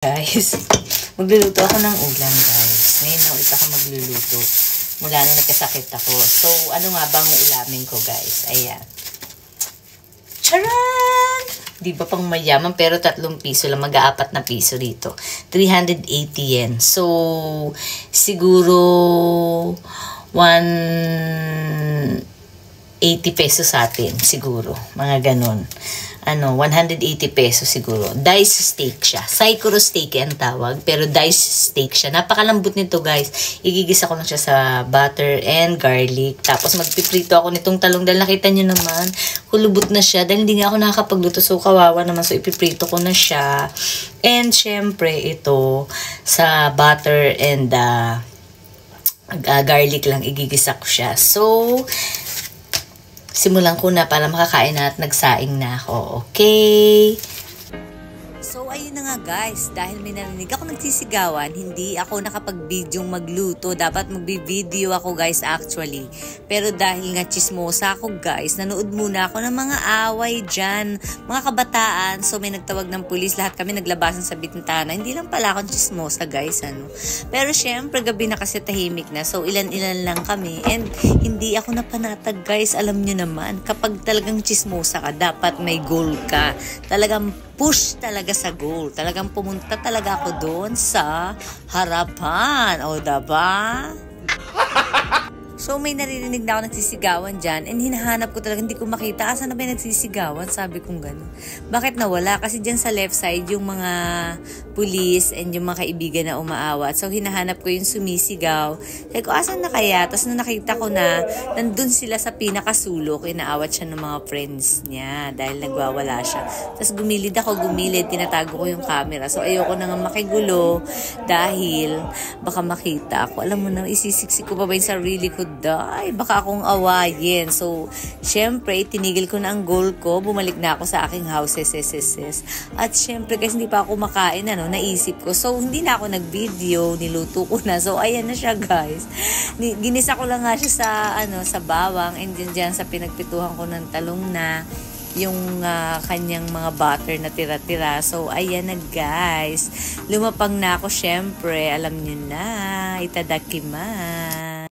Guys, magluluto ako ng ulam, guys. Ngayon na ulit ako magluluto. Mula nung nagkasakit ako. So, ano nga bang ulamin ko, guys? Ayan. Charan! Di ba pang mayaman? Pero 3 piso lang. Mag-4 na piso dito. 380 yen. So, siguro 180 pesos sa atin. Siguro. Mga ganon. 180 pesos siguro. Dice steak siya. Saikoro steak ang tawag. Pero dice steak siya. Napakalambot nito, guys. Igigisa ko lang siya sa butter and garlic. Tapos magpiprito ako nitong talong. Dahil nakita nyo naman, kulubot na siya. Dahil hindi nga ako nakakapagluto. So, kawawa naman. So, ipiprito ko na siya. And, syempre, ito sa butter and garlic lang. Igigisa ko siya. So, simulan ko na para makakain na at nagsaing na ako. Okay? So, ayun na nga guys. Dahil may narinig ako nagsisigawan, hindi ako nakapag-videong magluto. Dapat magbi-video ako guys actually. Pero dahil nga chismosa ako guys, nanood muna ako ng mga away dyan. Mga kabataan. So, may nagtawag ng pulis. Lahat kami naglabasan sa bintana. Hindi lang pala akong chismosa guys. Pero syempre, gabi na kasi tahimik na. So, ilan-ilan lang kami. And hindi ako napanatag guys. Alam nyo naman, kapag talagang chismosa ka, dapat may goal ka. Talagang push talaga sa goal. Talagang pumunta talaga ako doon sa harapan. O, diba? So, may naririnig na ako nagsisigawan dyan and hinahanap ko talaga, hindi ko makita. Asan na ba yung nagsisigawan? Sabi kong gano'n. Bakit nawala? Kasi dyan sa left side, yung mga police and yung mga kaibigan na umaawat. So, hinahanap ko yung sumisigaw. Sabi ko, asan na kaya? Tapos, nung nakita ko na, nandun sila sa pinakasulok, inaawat siya ng mga friends niya dahil nagwawala siya. Tapos, gumilid, tinatago ko yung camera. So, ayoko na nga makigulo dahil baka makita ako. Alam mo na, isisiksik ko pa ba yung sarili ko? Baka akong awayin. So, syempre, tinigil ko na ang goal ko. Bumalik na ako sa aking house. At syempre, guys, hindi pa ako makain, naisip ko. So, hindi na ako nag-video. Niluto ko na. So, ayan na siya, guys. Ginisa ko lang nga siya sa bawang. And dyan sa pinagpituhan ko ng talong na yung kanyang mga butter na tira-tira. So, ayan na guys. Lumapang na ako, syempre. Alam nyo na. Itadakimasu.